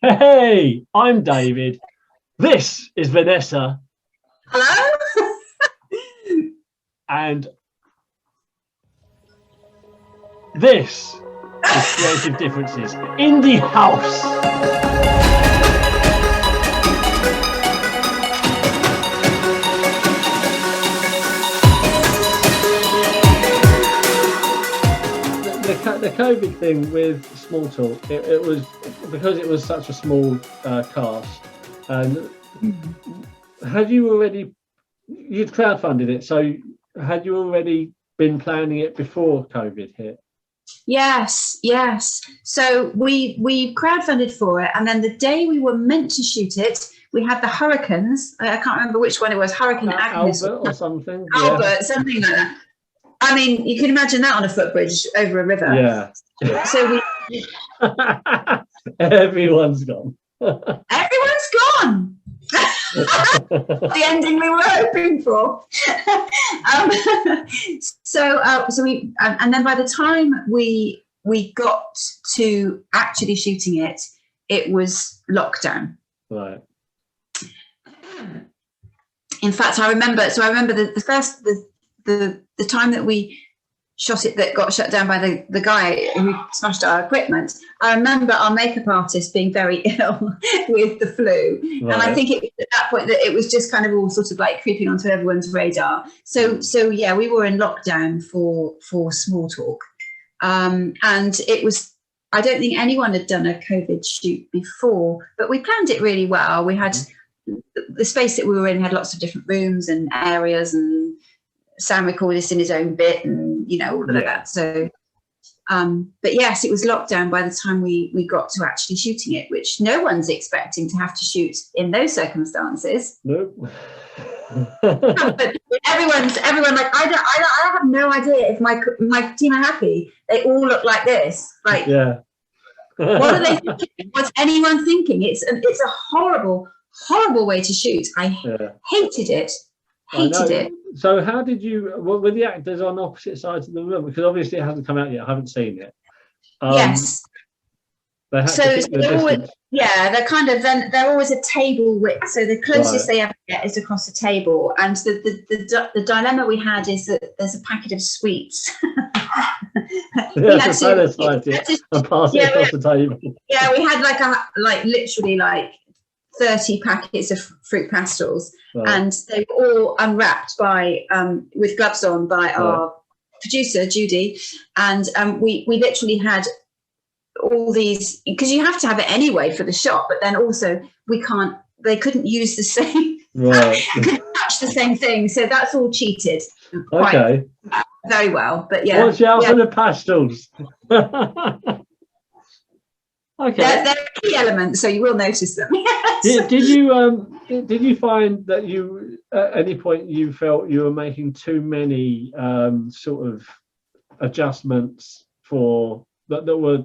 Hey, I'm David. This is Vanessa. Hello? And this is Creative Differences in the house. The COVID thing with small talk, it was because it was such a small cast. And had you already, you'd crowdfunded it, so had you already been planning it before COVID hit? Yes. So we crowdfunded for it, and then the day we were meant to shoot it, we had the hurricanes. I can't remember which one it was. Hurricane Agnes Albert or something. Albert, something like that. I mean, you can imagine that on a footbridge over a river. Yeah. So everyone's gone. Everyone's gone. The ending we were hoping for. So we, and then by the time we got to actually shooting it, it was lockdown. Right. In fact, I remember the time that we shot it that got shut down by the guy who smashed our equipment. I remember our makeup artist being very ill with the flu. Right. And I think it was at that point that it was just kind of all sort of like creeping onto everyone's radar. So yeah, we were in lockdown for small talk. And it was, I don't think anyone had done a COVID shoot before, but we planned it really well. We had the space that we were in had lots of different rooms and areas, and Sam recorded us in his own bit, and all of that. So but yes, it was lockdown by the time we got to actually shooting it, which no one's expecting to have to shoot in those circumstances. Nope. But everyone like, I have no idea if my team are happy. They all look like this. Like, yeah. What are they thinking? What's anyone thinking? It's a horrible way to shoot. I hated it. Hated it. So how did you, with the actors on opposite sides of the room? Because obviously it hasn't come out yet. I haven't seen it. Yes. They're always, they're kind of, they're always a table width. So the closest they ever get is across the table. And the dilemma we had is that there's a packet of sweets. And pass it across the table. Yeah, we had literally 30 packets of fruit pastels, and they were all unwrapped by with gloves on by our producer Judy, and we literally had all these, because you have to have it anyway for the shot, but then also they couldn't use the same couldn't touch the same thing, so that's all cheated very well. But yeah, watch out for the pastels. Okay, they're a key element, so you will notice them. Did you find that you at any point you felt you were making too many sort of adjustments that were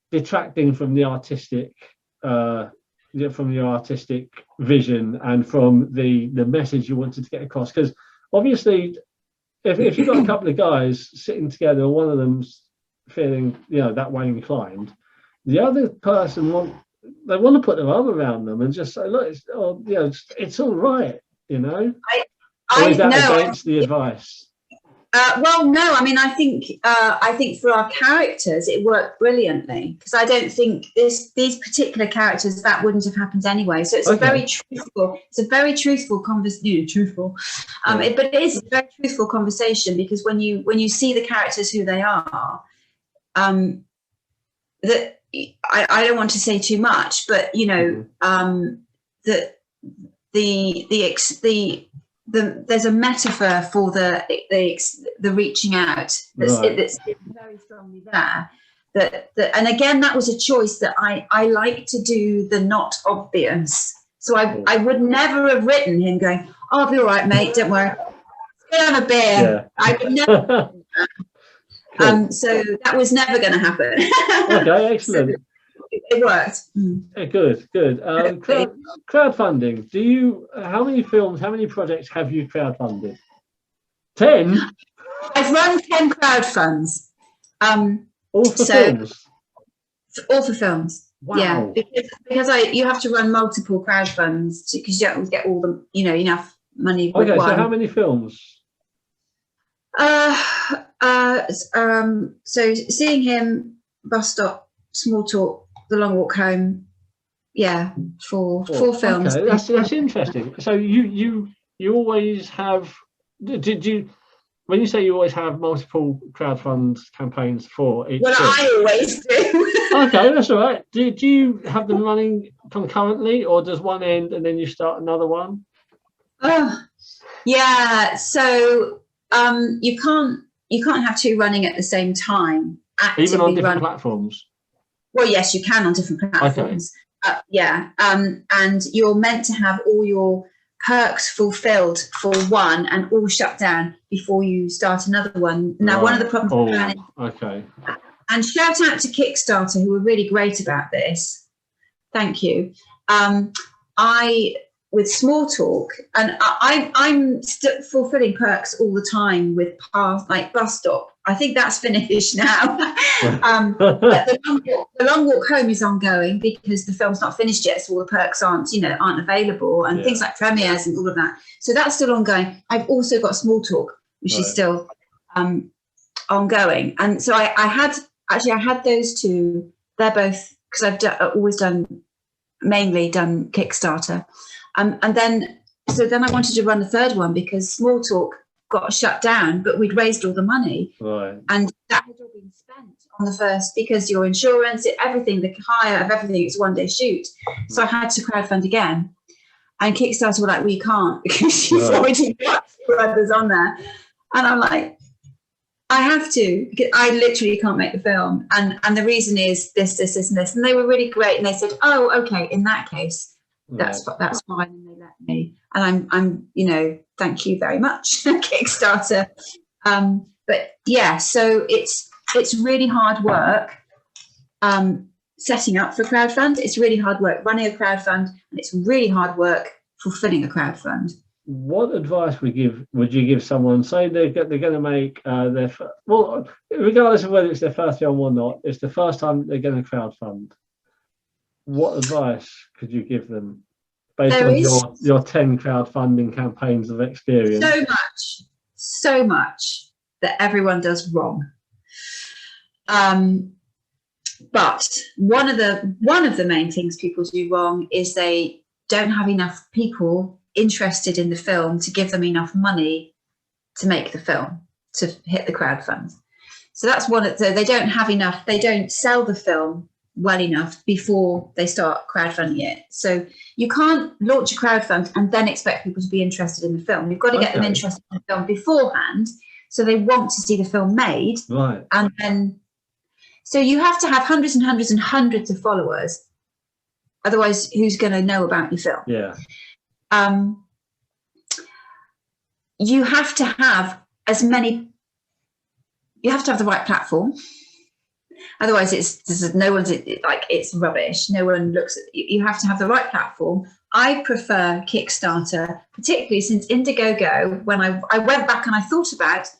detracting from the artistic vision and from the message you wanted to get across? Because obviously, if you've got a couple of guys sitting together and one of them's feeling that way inclined, the other person they want to put their arm around them and just say, look, it's all right, Or is that against the advice? Well, no, I mean, I think for our characters it worked brilliantly, because I don't think these particular characters that wouldn't have happened anyway. So it's a very truthful conversation. But it is a very truthful conversation, because when you see the characters who they are, that I don't want to say too much, but that there's a metaphor for the reaching out that's very strongly there. That and again, that was a choice that I like to do the not obvious. So I would never have written him going, "Oh, I'll be all right, mate. Don't worry. Let's go have a beer." Yeah. I would never. So that was never going to happen. Okay, excellent. So it worked. Yeah, good. Crowdfunding. How many projects have you crowdfunded? 10? I've run 10 crowdfunds. All for films? All for films. Wow. Yeah, because you have to run multiple crowdfunds because you don't get all the enough money with Okay, one. so how many films? So Seeing Him, Bus Stop, Small Talk, The Long Walk Home. Yeah, four films. Okay, that's interesting. So you always have. Did you, when you say you always have multiple crowdfund campaigns for each? Well, film? I always do. Okay, that's all right. Do you have them running concurrently, or does one end and then you start another one? Oh, yeah. So you can't have two running at the same time. Even on different platforms. Well, yes, you can on different platforms. Okay. Yeah, and you're meant to have all your perks fulfilled for one and all shut down before you start another one. Now, one of the problems. Okay. And shout out to Kickstarter, who were really great about this. Thank you. With Small Talk, and I'm still fulfilling perks all the time with like Bus Stop. I think that's finished now. But the long walk home is ongoing because the film's not finished yet, so all the perks aren't available, and things like premieres and all of that. So that's still ongoing. I've also got Small Talk, which is still ongoing, and so I had those two. They're both because I've mainly done Kickstarter. And then I wanted to run the third one because Small Talk got shut down, but we'd raised all the money. Right. And that had all been spent on the first because your insurance, everything, the hire of everything, it's a one-day shoot. So I had to crowdfund again. And Kickstarter were like, we can't because you've already got two others on there. And I'm like, I have to, because I literally can't make the film. And the reason is this, and this. And they were really great. And they said, oh, okay, in that case, that's fine, and they let me, and I'm thank you very much, Kickstarter. But yeah, so it's really hard work setting up for crowdfund. It's really hard work running a crowdfund, and it's really hard work fulfilling a crowdfund. What advice would you give someone? Say they're going to make regardless of whether it's their first film or not, it's the first time they're going to crowdfund. What advice could you give them based on your 10 crowdfunding campaigns of experience? So much that everyone does wrong. But one of the main things people do wrong is they don't have enough people interested in the film to give them enough money to make the film, to hit the crowdfund. So that's one. So they don't have enough. They don't sell the film well enough before they start crowdfunding it. So you can't launch a crowdfund and then expect people to be interested in the film. You've got to get them interested in the film beforehand, so they want to see the film made. Right. And then, so you have to have hundreds and hundreds and hundreds of followers. Otherwise, who's going to know about your film? Yeah. You have to have you have to have the right platform. Otherwise, it's rubbish. No one looks at you. Have to have the right platform. I prefer Kickstarter, particularly since Indiegogo. When I went back and I thought about it,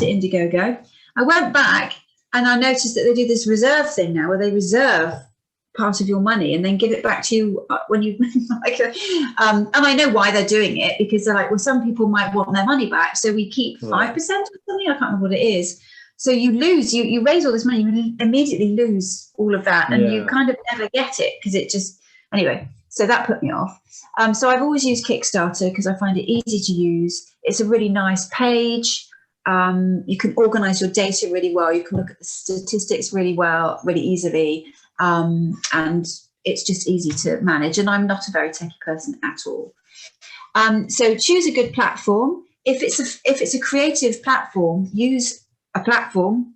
Indiegogo. I went back and I noticed that they do this reserve thing now, where they reserve part of your money and then give it back to you when you and I know why they're doing it, because they're like, well, some people might want their money back, so we keep 5% or something. I can't remember what it is. So you lose, you raise all this money, you immediately lose all of that, and you kind of never get it because it just, anyway, so that put me off. So I've always used Kickstarter because I find it easy to use. It's a really nice page. You can organize your data really well. You can look at the statistics really easily. And it's just easy to manage. And I'm not a very techie person at all. So choose a good platform. If it's a creative platform, use a platform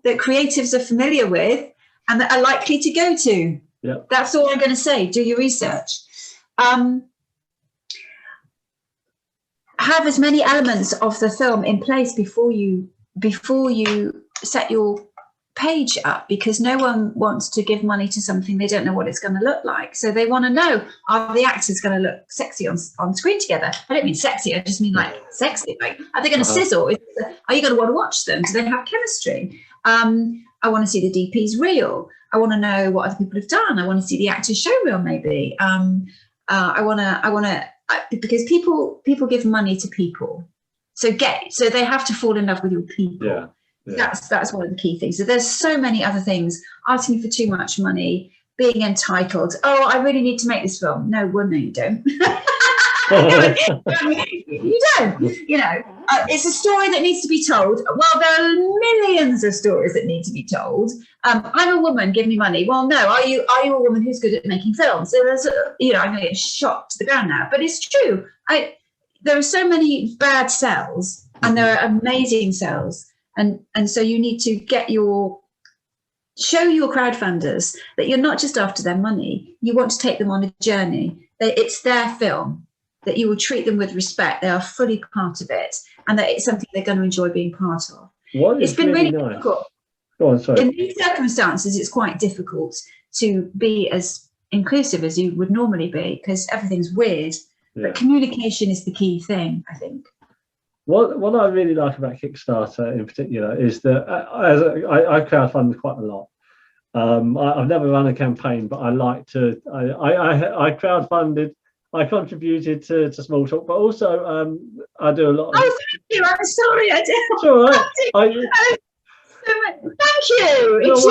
that creatives are familiar with and that are likely to go to. Yep. That's all I'm going to say. Do your research. Have as many elements of the film in place before you set your page up, because no one wants to give money to something they don't know what it's going to look like. So they want to know, are the actors going to look sexy on screen together? I don't mean sexy, I just mean like sexy. Like, are they going to sizzle? Are you going to want to watch them? Do they have chemistry? I want to see the DP's reel. I want to know what other people have done. I want to see the actor's show reel, maybe. I want to, because people give money to people. So they have to fall in love with your people. Yeah. That's one of the key things. So there's so many other things. Asking for too much money, being entitled. Oh, I really need to make this film. No, well, no, you don't. You don't. You know, it's a story that needs to be told. Well, there are millions of stories that need to be told. I'm a woman. Give me money. Well, no. Are you a woman who's good at making films? So there's, I'm going to get shot to the ground now, but it's true. There are so many bad sells, and there are amazing sells. And so you need to show your crowdfunders that you're not just after their money. You want to take them on a journey. It's their film, that you will treat them with respect. They are fully part of it, and that it's something they're going to enjoy being part of. It's been really nice. Difficult. Go on, sorry. In these circumstances, it's quite difficult to be as inclusive as you would normally be, because everything's weird. Yeah. But communication is the key thing, I think. What I really like about Kickstarter in particular is that I crowdfund quite a lot. I've never run a campaign, but I like to. I crowdfunded. I contributed to Small Talk, but also I do a lot. Oh, thank you. I'm sorry, I did. It's all right. Thank you. It's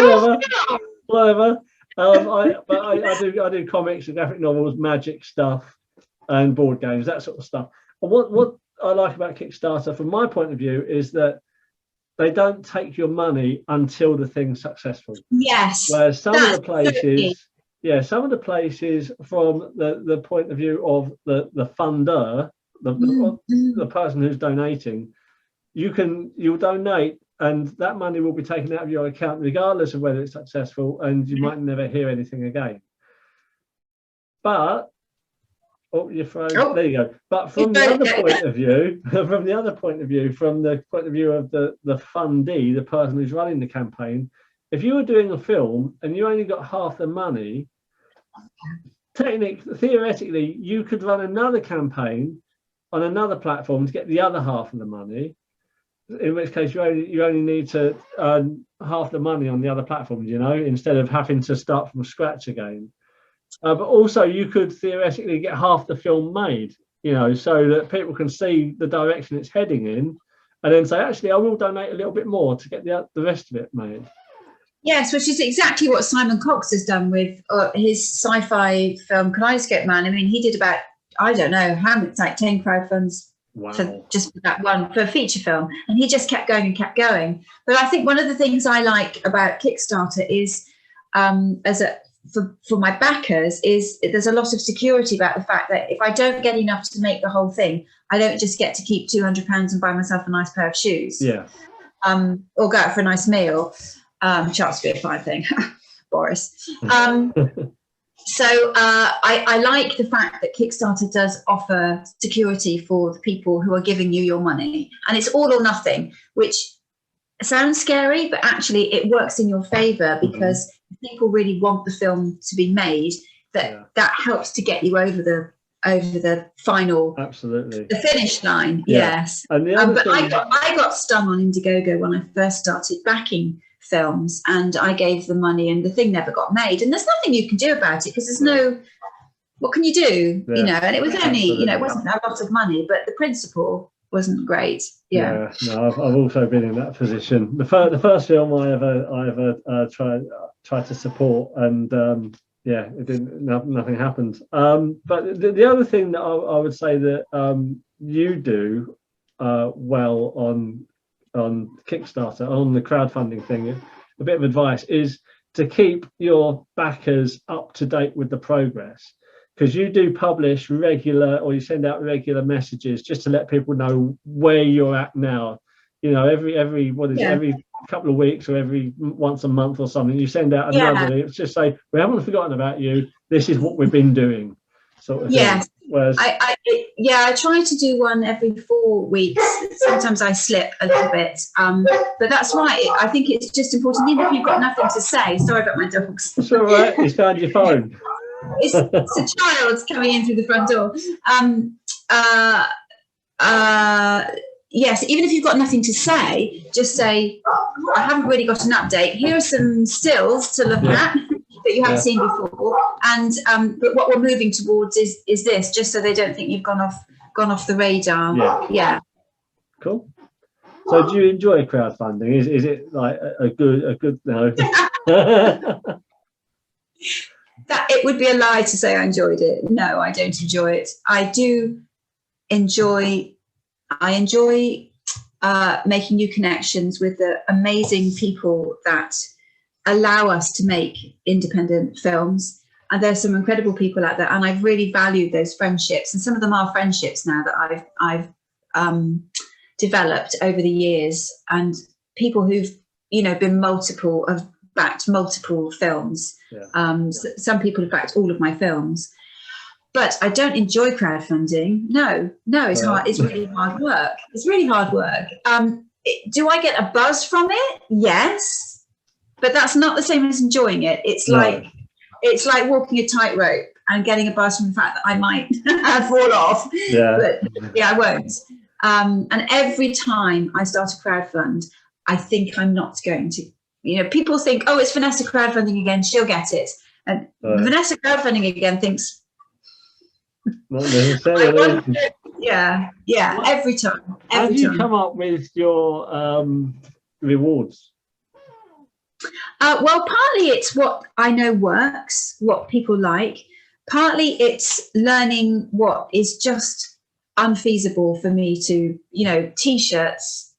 whatever. I do comics and graphic novels, magic stuff, and board games, that sort of stuff. And what I like about Kickstarter, from my point of view, is that they don't take your money until the thing's successful. Yes. Whereas some of the places, from the point of view of the funder, the person who's donating, you'll donate, and that money will be taken out of your account regardless of whether it's successful, and you might never hear anything again. But there you go. But from the other point of view, from the point of view of the fundee, the person who's running the campaign, if you were doing a film and you only got half the money, theoretically, you could run another campaign on another platform to get the other half of the money. In which case, you only need to earn half the money on the other platforms, instead of having to start from scratch again. But also, you could theoretically get half the film made, so that people can see the direction it's heading in, and then say, actually, I will donate a little bit more to get the rest of it made. Yes, which is exactly what Simon Cox has done with his sci-fi film Kaleidoscope Man. I mean, he did about, I don't know how much, like 10 crowdfunds. Wow. For that one, for a feature film, and he just kept going and kept going. But I think one of the things I like about Kickstarter is, for my backers, is there's a lot of security about the fact that if I don't get enough to make the whole thing, I don't just get to keep £200 and buy myself a nice pair of shoes. Yeah. Or go out for a nice meal. Chance to be a fine thing, Boris. So I like the fact that Kickstarter does offer security for the people who are giving you your money, and it's all or nothing, which sounds scary, but actually it works in your favor, because people really want the film to be made. That helps to get you over the final, absolutely, the finish line. Yeah. Yes, and the other but thing... I got stung on Indiegogo when I first started backing films, and I gave the money and the thing never got made, and there's nothing you can do about it, because there's no, what can you do? And it was only, it wasn't a lot of money, but the principle wasn't great. No, I've also been in that position. The first film I ever tried to support, and it didn't, nothing happened. But the other thing that I would say that you do well on Kickstarter, on the crowdfunding thing, a bit of advice is to keep your backers up to date with the progress, because you do publish regular, or you send out regular messages just to let people know where you're at now. Every couple of weeks, or every once a month or something, you send out another. It's just say, we haven't forgotten about you. This is what we've been doing, sort of thing. Yes. Whereas I try to do one every 4 weeks. Sometimes I slip a little bit, but that's right. I think it's just important, even if you've got nothing to say. Sorry about my dogs. It's all right. He's found your phone. It's a child coming in through the front door. yes, even if you've got nothing to say, just say, I haven't really got an update. Here are some stills to look at that you haven't seen before. And but what we're moving towards is this, just so they don't think you've gone off the radar. Yeah. Cool. So do you enjoy crowdfunding? Is it like a good no? That it would be a lie to say I enjoyed it. No, I don't enjoy it. I enjoy making new connections with the amazing people that allow us to make independent films. And there's some incredible people out there, and I've really valued those friendships. And some of them are friendships now that I've developed over the years, and people who've have backed multiple films. Some people have backed all of my films, but I don't enjoy crowdfunding. No, it's hard. It's really hard work. It's really hard work. Do I get a buzz from it? Yes, but that's not the same as enjoying it. It's like walking a tightrope and getting a buzz from the fact that I might fall off. But I won't. And every time I start a crowdfund, I think I'm not going to. People think, oh, it's Vanessa crowdfunding again, she'll get it. And Vanessa crowdfunding again thinks, not necessarily. Every time. How do you come up with your rewards? Well, partly it's what I know works, what people like. Partly it's learning what is just unfeasible for me to, T-shirts.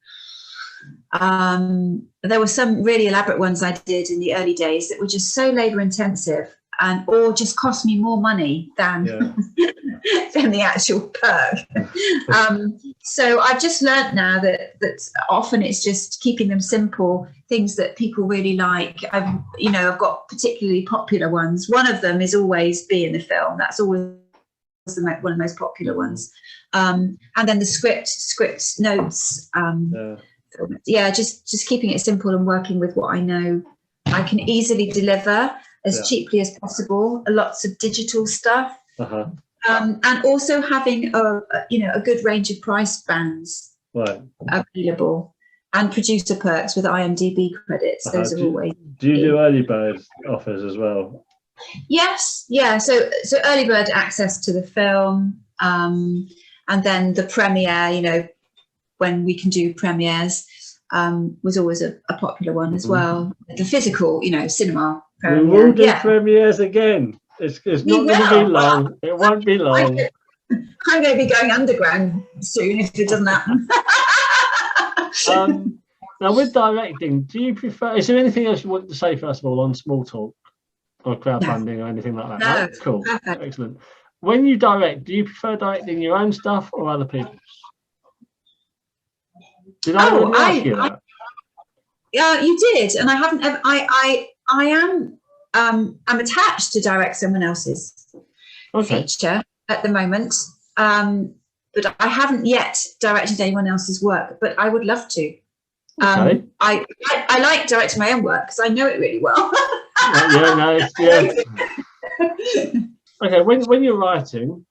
There were some really elaborate ones I did in the early days that were just so labor intensive or just cost me more money than than the actual perk. So I've just learned now that often it's just keeping them simple, things that people really like. I've got particularly popular ones. One of them is always be in the film. That's always one of the most popular ones. And then the script notes. Just keeping it simple and working with what I know I can easily deliver as cheaply as possible. Lots of digital stuff, and also having a good range of price bands available, and producer perks with IMDb credits. Those are always. Do you do early bird offers as well? Yes, So early bird access to the film, and then the premiere. When we can do premieres, was always a popular one as well. The physical, cinema premiere. We will do premieres again. It's not going to be long. It won't be long. I'm going to be going underground soon if it doesn't happen. Now, with directing, do you prefer? Is there anything else you want to say first of all on small talk or crowdfunding or anything like that? No, cool, perfect. Excellent. When you direct, do you prefer directing your own stuff or other people's? Did I ask you that? Yeah, you did, and I haven't ever. I'm attached to direct someone else's feature at the moment, but I haven't yet directed anyone else's work. But I would love to. I like directing my own work because I know it really well. Okay, when you're writing,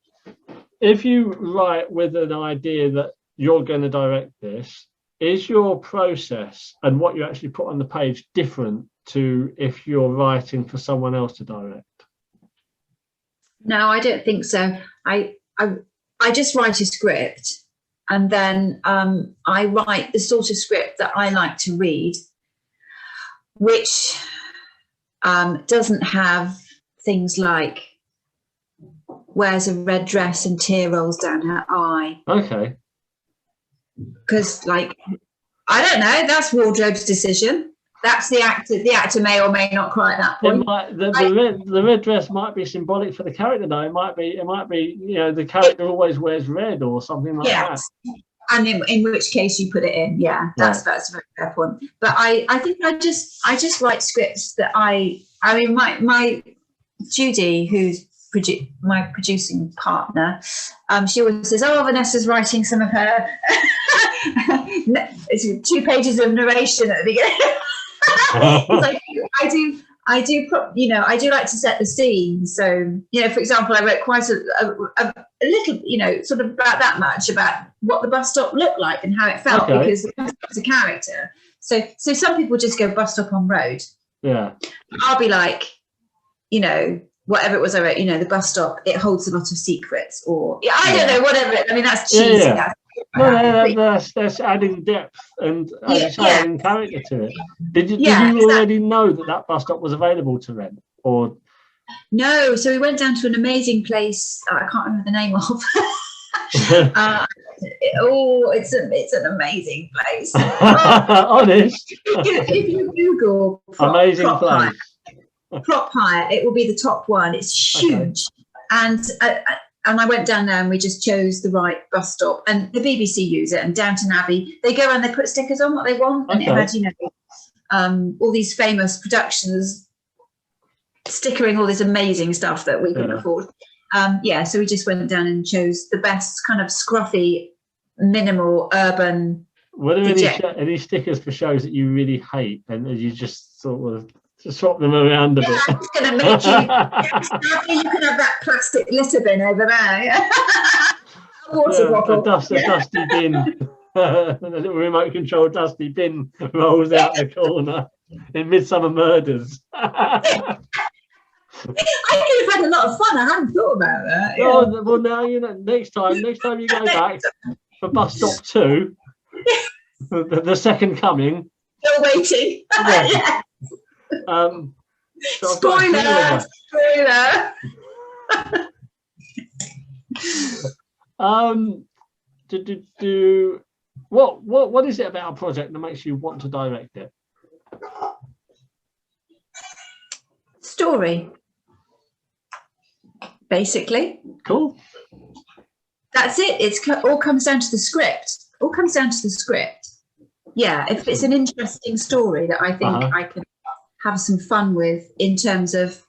if you write with an idea that you're going to direct this, is your process and what you actually put on the page different to if you're writing for someone else to direct? No, I don't think so. I just write a script, and then I write the sort of script that I like to read, which doesn't have things like wears a red dress and tear rolls down her eye. Okay. Because, I don't know, that's wardrobe's decision. That's the actor. The actor may or may not cry at that point. The red dress might be symbolic for the character, though. It might be. The character always wears red or something like that. And in which case you put it in. Yeah, that's a very fair point. But I think I just write scripts that my Judy, who's my producing partner, she always says, "Oh, Vanessa's writing some of her." It's 2 pages of narration at the beginning. It's like I do like to set the scene. So, for example, I wrote quite a little, sort of about that much about what the bus stop looked like and how it felt, because the bus stop's a character. So some people just go bus stop on road. Yeah. I'll be like, whatever it was I wrote, the bus stop, it holds a lot of secrets, or I don't know, whatever. I mean, that's cheesy. Yeah. That's adding depth and adding character to it. Did you already know that bus stop was available to rent, or? No, so we went down to an amazing place. I can't remember the name of. It's an amazing place. Honest. If you Google amazing place. Prop hire, it will be the top one. It's huge. Okay. And I went down there and we just chose the right bus stop, and the BBC use it, and Downton Abbey, they go and they put stickers on what they want, and it had, all these famous productions stickering all this amazing stuff that we couldn't afford. So we just went down and chose the best kind of scruffy, minimal, urban. Were there any stickers for shows that you really hate, and you just sort of swap them around a bit? I'm just going to make you can have that plastic litter bin over there. Water bottle. A dusty bin. A little remote control dusty bin rolls out the corner in Midsummer Murders. I could have had a lot of fun. I hadn't thought about that. Oh, well, now next time you go back for bus stop 2, the second coming. Still waiting. Yeah. Spoiler. What is it about a project that makes you want to direct it? Story, basically. Cool. That's it. It all comes down to the script. Yeah, if it's an interesting story that I think I can have some fun with, in terms of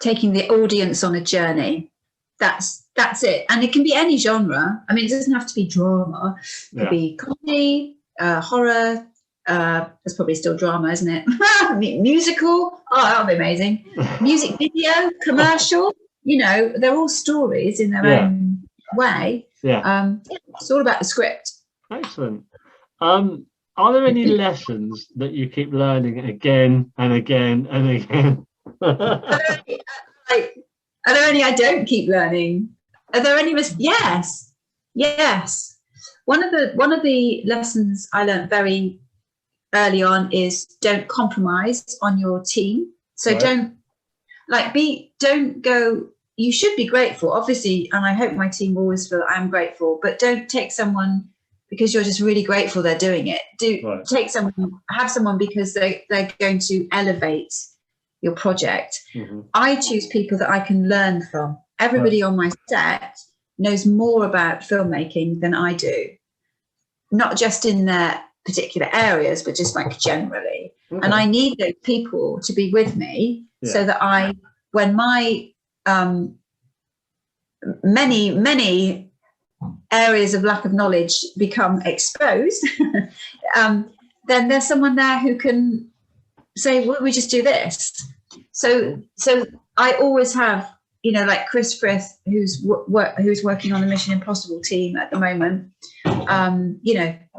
taking the audience on a journey, that's it. And it can be any genre. I mean, it doesn't have to be drama. It could be comedy, horror. There's probably still drama, isn't it? Musical. Oh, that'll be amazing. Music video, commercial. They're all stories in their own way. Yeah. It's all about the script. Excellent. Are there any lessons that you keep learning again and again and again? Are there any I don't keep learning? Are there any? Yes. One of the lessons I learned very early on is don't compromise on your team. So don't go. You should be grateful, obviously, and I hope my team always feel I'm grateful. But don't take someone because you're just really grateful they're doing it. Have someone because they're going to elevate your project. Mm-hmm. I choose people that I can learn from. Everybody on my set knows more about filmmaking than I do, not just in their particular areas, but just like generally. Okay. And I need those people to be with me so that when my many areas of lack of knowledge become exposed, then there's someone there who can say, well, we just do this. So I always have, like Chris Frith, who's working on the Mission Impossible team at the moment.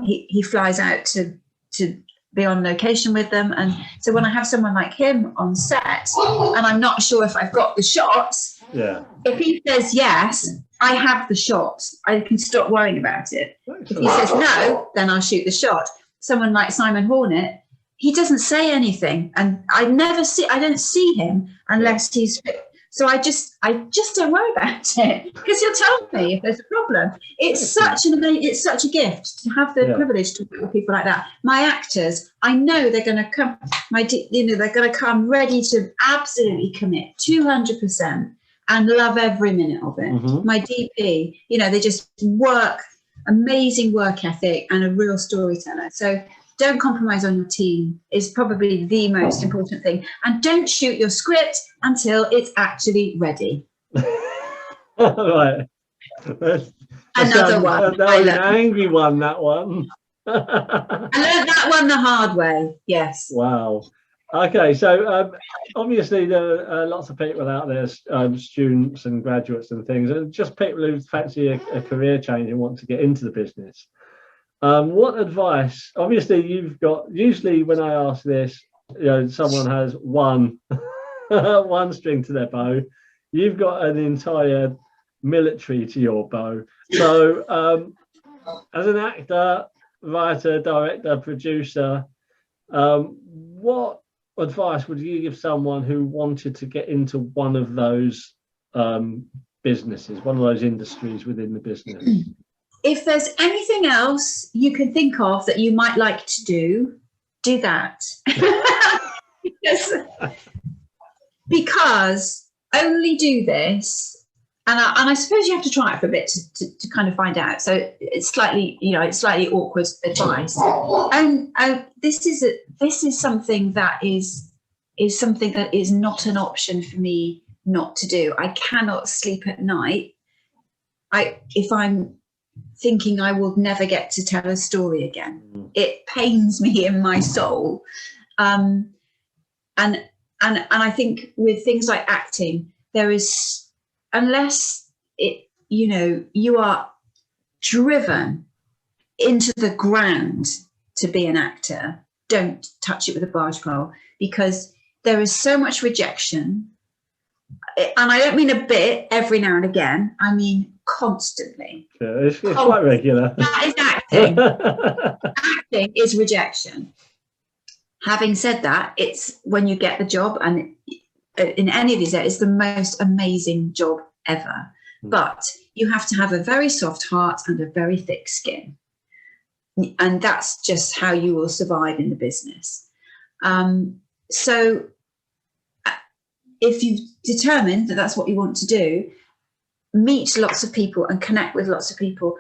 He flies out to be on location with them, and so when I have someone like him on set, and I'm not sure if I've got the shots, if he says yes, I have the shot. I can stop worrying about it. If he says no, then I'll shoot the shot. Someone like Simon Hornet, he doesn't say anything, and I don't see him unless he's. So I just don't worry about it, because he'll tell me if there's a problem. It's such a gift to have the privilege to work with people like that. My actors, I know they're going to come. They're going to come ready to absolutely commit 200% and love every minute of it. Mm-hmm. My DP, they just work, amazing work ethic and a real storyteller. So don't compromise on your team is probably the most important thing. And don't shoot your script until it's actually ready. Right. Another one. That was an angry one, that one. I learned that one the hard way, yes. Wow. Okay, so obviously there are lots of people out there, students and graduates and things, and just people who fancy a career change and want to get into the business. What advice? Obviously, you've got. Usually, when I ask this, someone has one one string to their bow. You've got an entire military to your bow. So, as an actor, writer, director, producer, what advice would you give someone who wanted to get into one of those businesses, one of those industries within the business? If there's anything else you can think of that you might like to do that. because only do this, and I suppose you have to try it for a bit to kind of find out. So it's slightly awkward advice. And this is something that is something that is not an option for me not to do. I cannot sleep at night. If I'm thinking I will never get to tell a story again, it pains me in my soul. And I think with things like acting, there is, unless you are driven into the ground to be an actor, don't touch it with a barge pole, because there is so much rejection. And I don't mean a bit every now and again, I mean constantly. Yeah, it's quite regular. That is acting. Acting is rejection. Having said that, it's when you get the job, and in any of these, it's the most amazing job ever. But you have to have a very soft heart and a very thick skin. And that's just how you will survive in the business. So if you've determined that that's what you want to do, meet lots of people and connect with lots of people.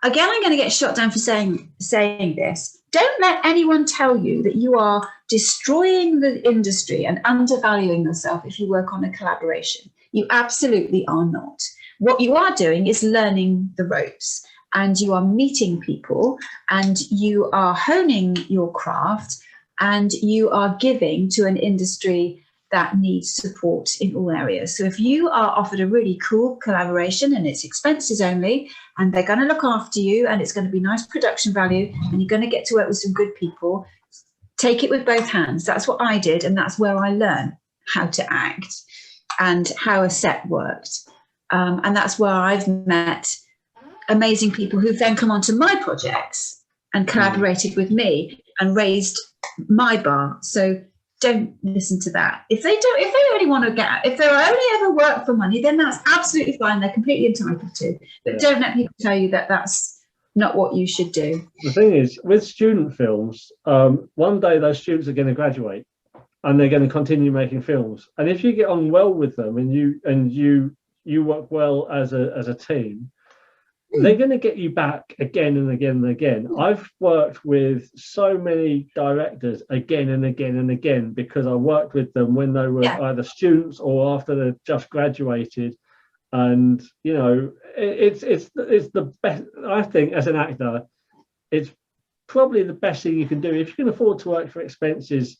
Again, I'm going to get shot down for saying this. Don't let anyone tell you that you are destroying the industry and undervaluing yourself if you work on a collaboration. You absolutely are not. What you are doing is learning the ropes, and you are meeting people, and you are honing your craft, and you are giving to an industry that needs support in all areas. So if you are offered a really cool collaboration and it's expenses only, and they're going to look after you, and it's going to be nice production value, and you're going to get to work with some good people, take it with both hands. That's what I did, and that's where I learned how to act and how a set worked. And that's where I've met amazing people who've then come onto my projects and collaborated with me and raised my bar. So don't listen to that. If they only want to get, if they only ever work for money, then that's absolutely fine. They're completely entitled to. But don't let people tell you that that's not what you should do. The thing is, with student films, one day those students are going to graduate, and they're going to continue making films. And if you get on well with them, and you work well as a team, they're going to get you back again and again and again. I've worked with so many directors again and again and again because I worked with them when they were either students or after they've just graduated. And it's the best. I think as an actor, it's probably the best thing you can do if you can afford to work for expenses,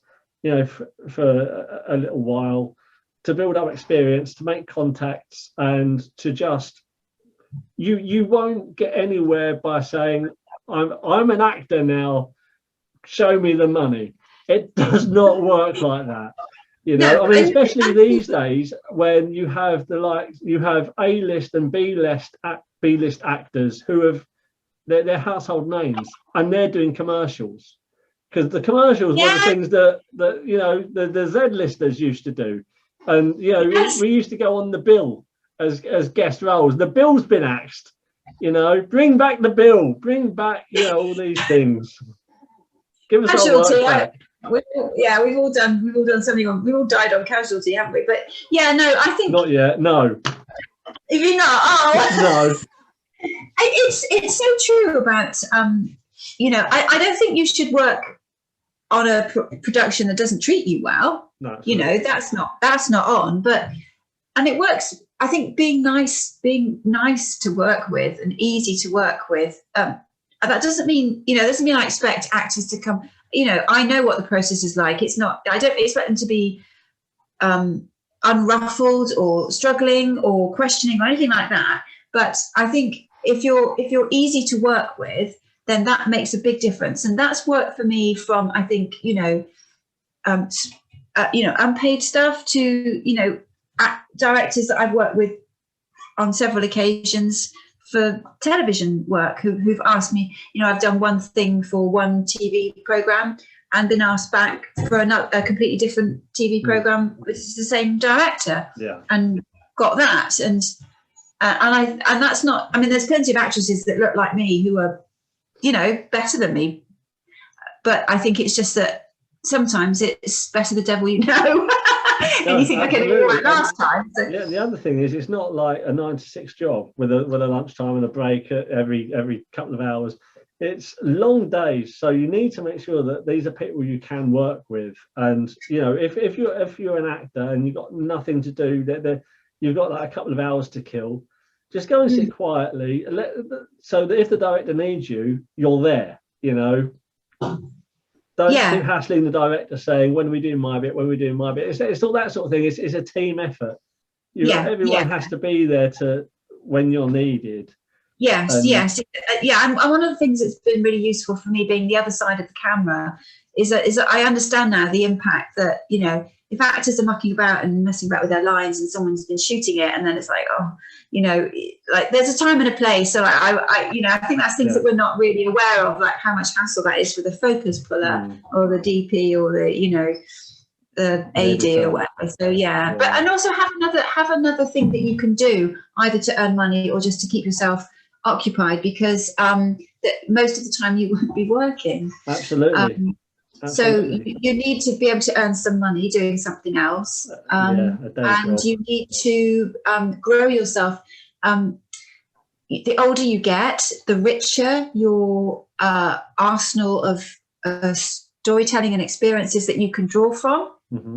for a little while, to build up experience, to make contacts, and to just you won't get anywhere by saying I'm an actor now, show me the money. It does not work like that. I mean, especially these days when you have A-list and B-list actors who have their household names, and they're doing commercials, because the commercials were the things that the Z-listers used to do. And we used to go on the bill as guest roles. The bill's been axed. Bring back the bill. Bring back all these things. Give us our work back. We've all done something we've all died on Casualty, haven't we? But I think not yet. No. If you're not, no. It's so true about I don't think you should work on a production that doesn't treat you well. No, that's not on. But and it works. I think being nice to work with and easy to work with. that doesn't mean, doesn't mean I expect actors to come, I know what the process is like. It's not, I don't expect them to be unruffled or struggling or questioning or anything like that. But I think if you're easy to work with, then that makes a big difference. And that's worked for me from, I think, unpaid stuff to, directors that I've worked with on several occasions for television work who've asked me, I've done one thing for one TV program and been asked back for a completely different TV program with the same director, and got that. And that's not, I mean, there's plenty of actresses that look like me who are, better than me. But I think it's just that sometimes it's better the devil you know. And you think, okay, it didn't work last time. So. Yeah, the other thing is it's not like a 9 to 6 job with a lunchtime and a break every couple of hours. It's long days, so you need to make sure that these are people you can work with. And if you're an actor and you've got nothing to do, you've got like a couple of hours to kill, just go and sit quietly. So that if the director needs you, you're there. Don't keep hassling the director saying, when are we doing my bit? When are we doing my bit? It's all that sort of thing. It's a team effort. Everyone has to be there when you're needed. Yes. And one of the things that's been really useful for me being the other side of the camera is that I understand now the impact that, if actors are mucking about and messing about with their lines and someone's been shooting it, and then it's like, like there's a time and a place. So I think that's things that we're not really aware of, like how much hassle that is for the focus puller or the DP or the AD or whatever. So but and also have another thing that you can do either to earn money or just to keep yourself occupied, because most of the time you won't be working. Absolutely. So you need to be able to earn some money doing something else, and you need to grow yourself. The older you get, the richer your arsenal of storytelling and experiences that you can draw from,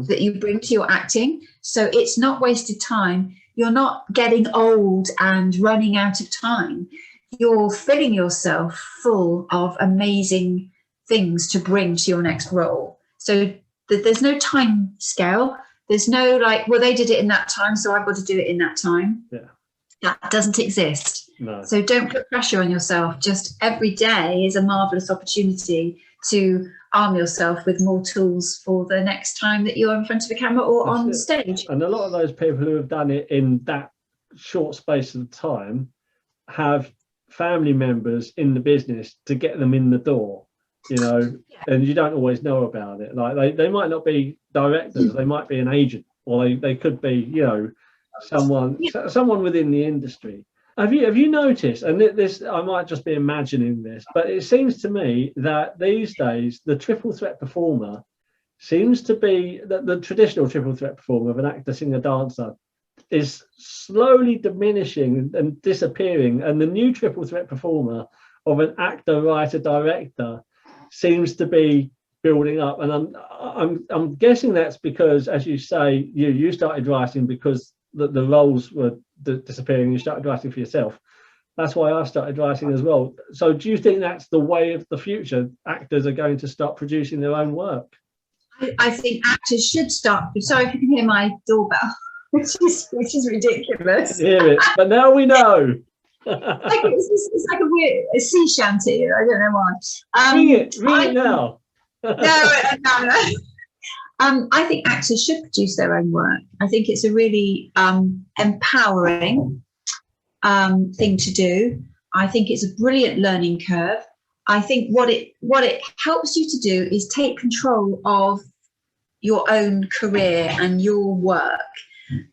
that you bring to your acting. So it's not wasted time. You're not getting old and running out of time. You're filling yourself full of amazing things to bring to your next role. So there's no time scale. There's no like, well, they did it in that time, so I've got to do it in that time. That doesn't exist. No. So don't put pressure on yourself. Just every day is a marvelous opportunity to arm yourself with more tools for the next time that you're in front of a camera or on stage. And a lot of those people who have done it in that short space of time have family members in the business to get them in the door. And you don't always know about it. Like they might not be directors, they might be an agent, or they could be, someone within the industry. Have you noticed, and this, I might just be imagining this, but it seems to me that these days the triple threat performer seems to be the traditional triple threat performer of an actor, singer, dancer is slowly diminishing and disappearing, and the new triple threat performer of an actor, writer, director seems to be building up. And I'm guessing that's because, as you say, you started writing because the roles were disappearing. You started writing for yourself. That's why I started writing as well. So do you think that's the way of the future? Actors are going to start producing their own work? I think actors should start. Sorry if you can hear my doorbell, which is ridiculous. Hear it, but now we know. It's like a sea shanty. I don't know why. Read it now. No. I think actors should produce their own work. I think it's a really empowering thing to do. I think it's a brilliant learning curve. I think what it helps you to do is take control of your own career and your work,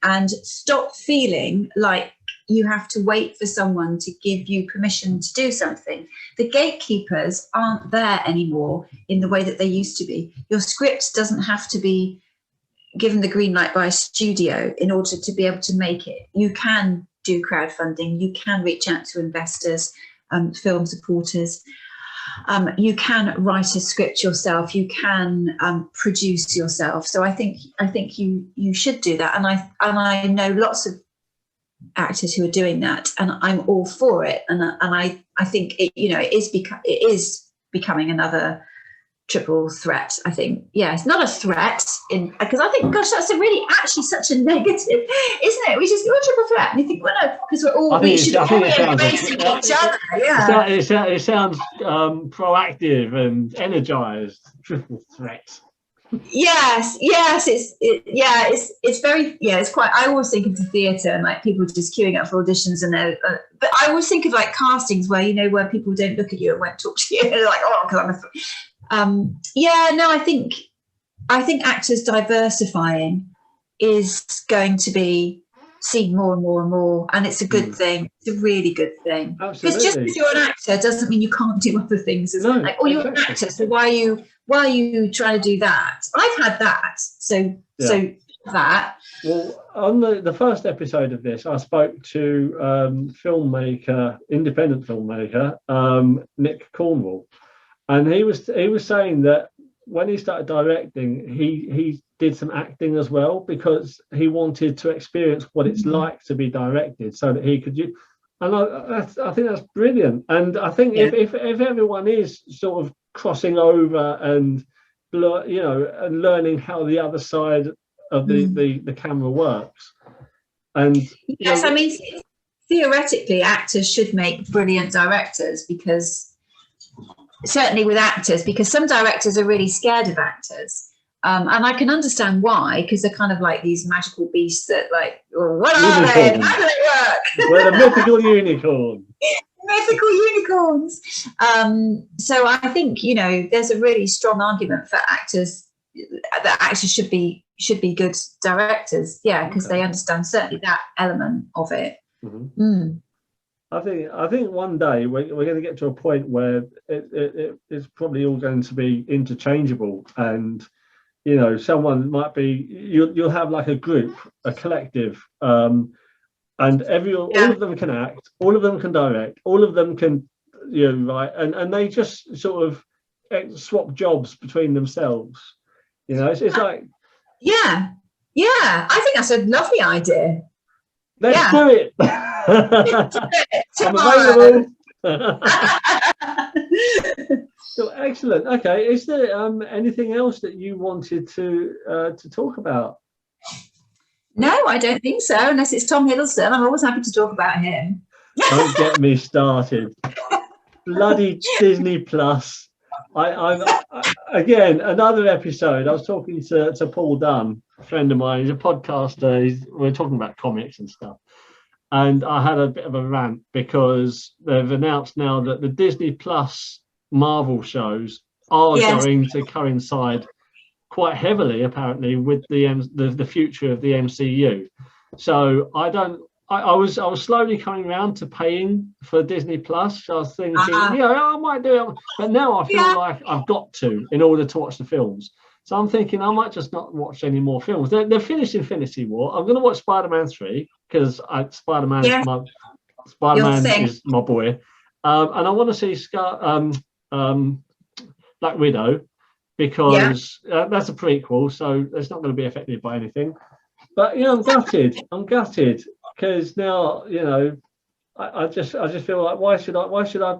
and stop feeling like you have to wait for someone to give you permission to do something. The gatekeepers aren't there anymore in the way that they used to be. Your script doesn't have to be given the green light by a studio in order to be able to make it. You can do crowdfunding. You can reach out to investors, film supporters. You can write a script yourself. You can produce yourself. So I think you should do that. And I know lots of actors who are doing that, and I'm all for it. And I I think it is becoming another triple threat. I think, yeah, it's not a threat because I think, gosh, that's actually such a negative, isn't it? We just go a triple threat, and you think, well, no, because we should all be embracing each other. Yeah, it sounds proactive and energized. Triple threat. Yes, it's very, it's quite. I always think of the theatre and like people just queuing up for auditions, and but I always think of like castings where where people don't look at you and won't talk to you. They're like, oh, because I'm a. I think actors diversifying is going to be seen more and more and more, and it's a good thing. It's a really good thing. Absolutely. Because just because you're an actor doesn't mean you can't do other things. It's like, oh, you're an actor, so why are you trying to do that? I've had that, so that. Well, on the first episode of this, I spoke to independent filmmaker Nick Cornwall. And he was saying that when he started directing, he did some acting as well, because he wanted to experience what it's like to be directed, so that he could. And I think that's brilliant. And I think if everyone is sort of crossing over and and learning how the other side of the camera works, and yes, I mean, theoretically, actors should make brilliant directors, because. Certainly with actors, because some directors are really scared of actors, and I can understand why, because they're kind of like these magical beasts that, like, well, what are they? How do they work? We're the mythical unicorn. Mythical unicorns. So I think there's a really strong argument for actors that actors should be good directors, because they understand certainly that element of it. I think one day we're going to get to a point where it's probably all going to be interchangeable, and someone might be you'll have like a group, a collective, and all of them can act, all of them can direct, all of them can write, and they just sort of swap jobs between themselves. It's like I think that's a lovely idea. Let's do it. I'm available. So excellent. Okay, is there anything else that you wanted to talk about? No, I don't think so, unless it's Tom Hiddleston. I'm always happy to talk about him. Don't get me started. Bloody Disney Plus. I again, another episode. I was talking to Paul Dunn, a friend of mine. He's a podcaster. We're talking about comics and stuff. And I had a bit of a rant, because they've announced now that the Disney Plus Marvel shows are going to coincide quite heavily, apparently, with the future of the MCU. So I was slowly coming around to paying for Disney Plus. So I was thinking, I might do it, but now I feel like I've got to, in order to watch the films. So I'm thinking I might just not watch any more films. They're finished Infinity War. I'm going to watch Spider-Man 3, because Spider-Man is my boy, and I want to see Black Widow, because that's a prequel, so it's not going to be affected by anything. But I'm gutted. Because now I just feel like why should I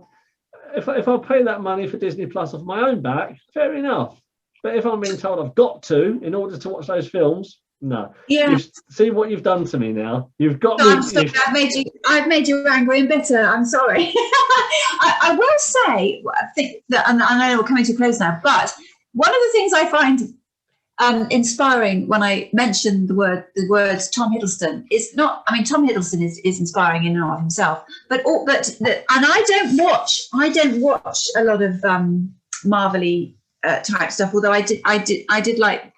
if I pay that money for Disney Plus off my own back, fair enough. But if I'm being told I've got to in order to watch those films, no. You see what you've done to me now. You've got me. I'm sorry, I've made you angry and bitter. I'm sorry. I will say, I think that, and I know we're coming to a close now, but one of the things I find inspiring when I mention the words Tom Hiddleston is not. I mean, Tom Hiddleston is inspiring in and of himself, and I don't watch a lot of Marvel-y type stuff. Although I did like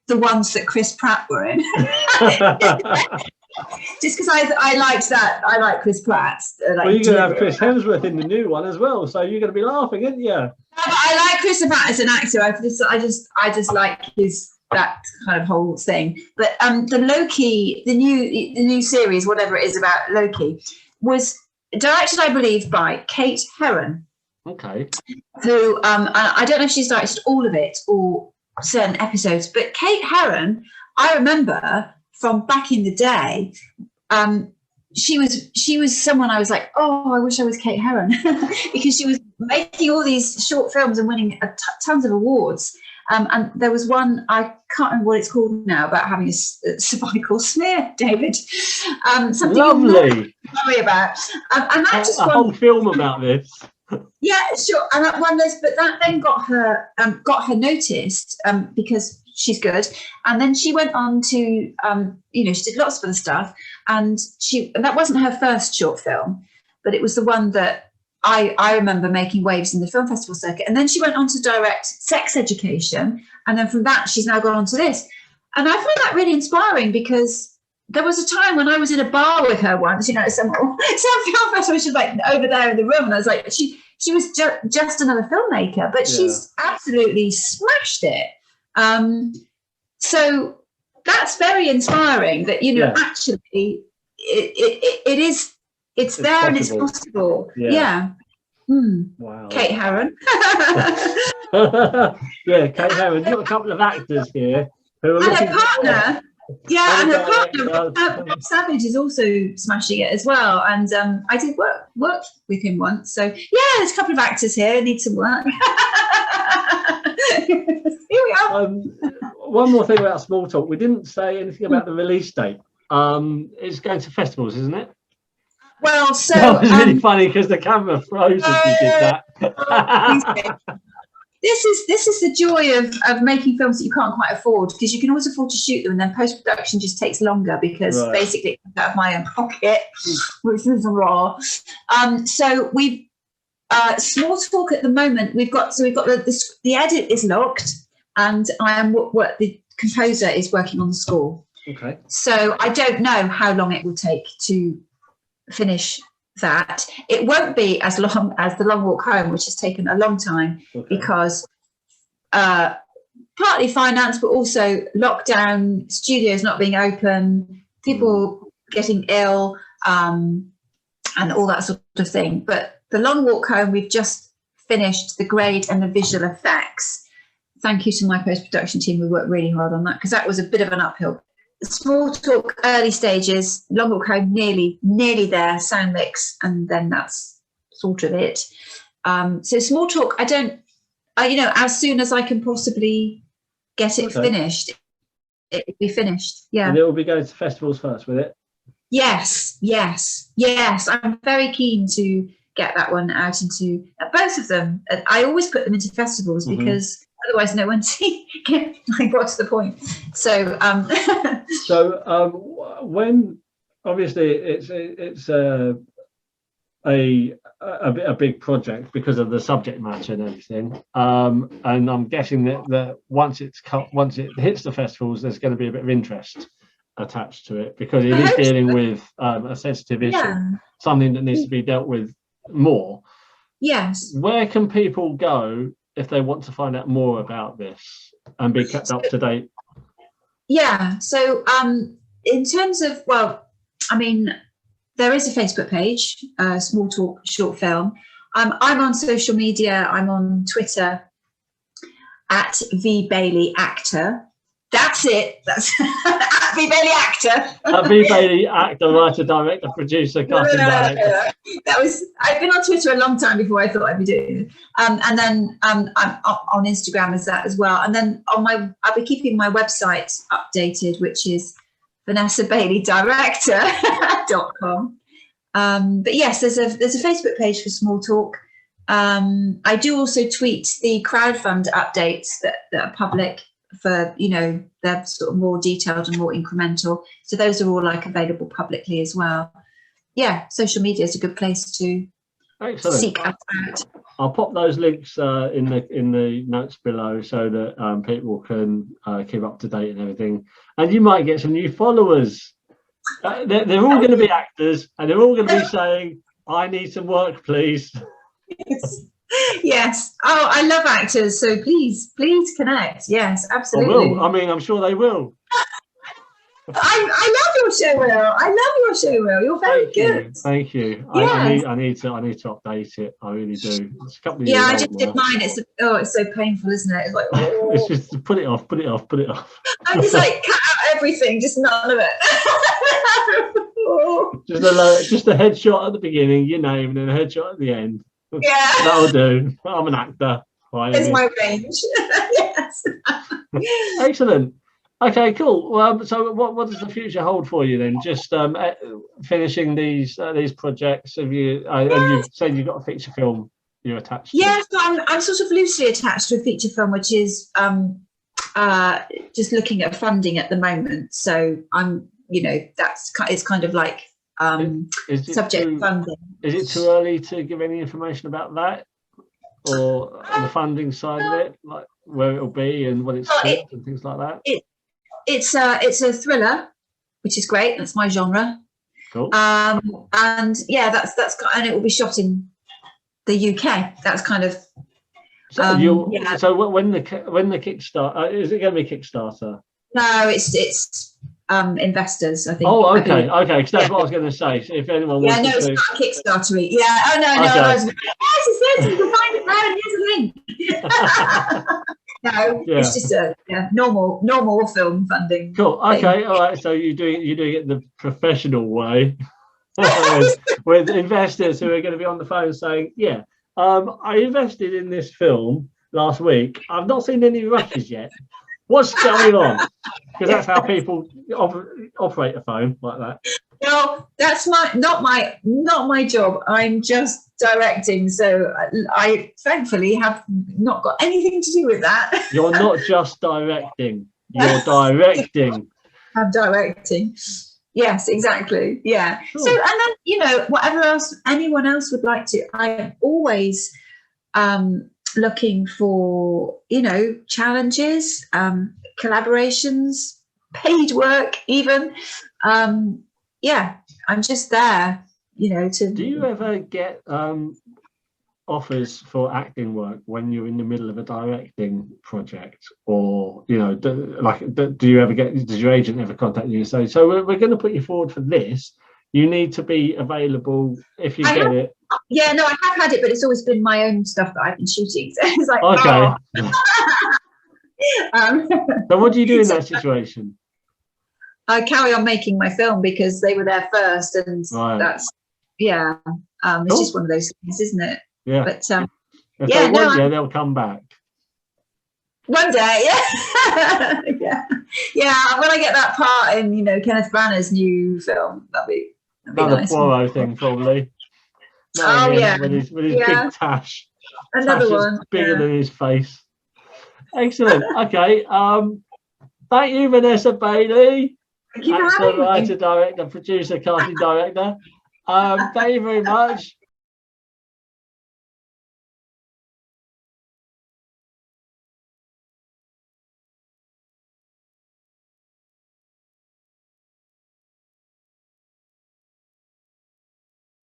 the ones that Chris Pratt were in. Just because I liked that. I like Chris Pratt. Well, you're going to have Chris Hemsworth in the new one as well, so you're going to be laughing, aren't you? I like Chris Pratt as an actor. I just like that kind of whole thing. But the Loki, the new series, whatever it is about Loki, was directed, I believe, by Kate Herron. Okay. Who I don't know if she's directed all of it or certain episodes, but Kate Herron, I remember from back in the day, she was someone I was like, oh, I wish I was Kate Herron, because she was making all these short films and winning tons of awards. And there was one, I can't remember what it's called now, about having a cervical smear, David. Something lovely. Sorry about. And that just a whole film about this. Yeah, sure. And that one, but that then got her noticed because she's good. And then she went on to, she did lots of other stuff. And that wasn't her first short film, but it was the one that I remember making waves in the film festival circuit. And then she went on to direct Sex Education. And then from that, she's now gone on to this. And I find that really inspiring, because there was a time when I was in a bar with her once, some film festival, she was like over there in the room. And I was like, she was just another filmmaker, but she's absolutely smashed it. So that's very inspiring that, actually it's there possible. And it's possible. Yeah. Wow. Kate Herron. Yeah, Kate Herron. You've got a couple of actors here who are and her partner. Yeah, and her partner, Rob Savage, is also smashing it as well. And I did work with him once. So yeah, there's a couple of actors here need some work. Here we are. One more thing about Small Talk. We didn't say anything about the release date. It's going to festivals, isn't it? Well, so that was really funny because the camera froze as you did that. This is the joy of making films that you can't quite afford, because you can always afford to shoot them, and then post-production just takes longer, because basically it comes out of my own pocket, which is raw. So we've Small Talk at the moment. We've got the edit is locked, and I am what the composer is working on the score. Okay. So I don't know how long it will take to finish that. It won't be as long as The Long Walk Home, which has taken a long time, because partly finance, but also lockdown, studios not being open, people getting ill, and all that sort of thing. But The Long Walk Home, we've just finished the grade and the visual effects. Thank you to my post-production team. We worked really hard on that, because that was a bit of an uphill. Small Talk, early stages. Long Walk Home, nearly there, sound mix, and then that's sort of it. So Small Talk, as soon as I can possibly get it finished, it will be finished. Yeah. And it will be going to festivals first, will it? Yes. I'm very keen to get that one out into both of them. I always put them into festivals because otherwise no one see like what's the point. So when obviously it's a big project because of the subject matter and everything, and I'm guessing that once it hits the festivals, there's going to be a bit of interest attached to it, because it is dealing with a sensitive issue, something that needs to be dealt with more. Yes. Where can people go if they want to find out more about this and be kept up to date? Yeah. So in terms of, there is a Facebook page, Small Talk Short Film. I'm on social media. I'm on Twitter at V Bailey Actor. That's it. That's at V Bailey Actor. At V Bailey Actor, writer, director, producer, casting director. I've been on Twitter a long time before I thought I'd be doing it. And then I'm on Instagram as that as well. And then I'll be keeping my website updated, which is VanessaBaileyDirector.com. But yes, there's a Facebook page for Small Talk. I do also tweet the crowdfund updates that are public for, they're sort of more detailed and more incremental. So those are all available publicly as well. Yeah, social media is a good place to seek us out. I'll pop those links in the notes below so that people can keep up to date and everything. And you might get some new followers. They're all going to be actors, and they're all going to be saying, "I need some work, please." Yes. Oh, I love actors. So please connect. Yes, absolutely. I will. I mean, I'm sure they will. I love your show, Will. You're very good. Thank you. Yes. I need to update it. I really do. It's a couple of years I just did mine. It's so painful, isn't it? It's like it's just put it off. I'm just like cut out everything, just none of it. Just a headshot at the beginning, your name, and then a headshot at the end. Yeah. That'll do. I'm an actor. It's my range. Yes. Excellent. Okay, cool. Well, so what does the future hold for you then? Just finishing these projects. Have you? And you've said you've got a feature film you're attached to. Yes, I'm sort of loosely attached to a feature film, which is just looking at funding at the moment. So I'm, it's kind of like subject funding. Is it too early to give any information about that, or on the funding side of it, like where it'll be and what it's called and things like that? It's a thriller, which is great. That's my genre. Cool. And yeah, that's and it will be shot in the UK. That's kind of. So when the Kickstarter, is it going to be Kickstarter? No, it's investors, I think. Oh, okay, because that's what I was going to say. So if anyone wants it's not Kickstarter. Yeah. Oh no. Okay. Yes, it says you can find it there, and here's a link. No, it's just a normal film funding. Cool. Okay. All right. So you're doing it the professional way, with investors who are going to be on the phone saying, "Yeah, I invested in this film last week. I've not seen any rushes yet. What's going on?" Because that's how people operate a phone like that. Well, that's not my job. I'm just directing, so I thankfully have not got anything to do with that. You're not just directing. You're directing. I'm directing. Yes, exactly. Yeah. Cool. So, and then whatever else anyone else would like to. I'm always looking for challenges, collaborations, paid work, even. I'm just there, to. Do you ever get offers for acting work when you're in the middle of a directing project, or do you ever get? Does your agent ever contact you and say, "So we're going to put you forward for this. You need to be available if you get it"? Yeah, no, I have had it, but it's always been my own stuff that I've been shooting. So it's like, okay. So what do you do in that situation? I carry on making my film because they were there first, and that's it's just one of those things, isn't it? Yeah. But they'll come back. One day, yeah. When I get that part in, Kenneth Branagh's new film, that'll be another nice. Poirot thing, probably. With his big tash. Another one bigger than his face. Excellent. Okay. Thank you, Vanessa Bailey. Thank you for actor, having me. writer, director, producer, casting director. Thank you very much.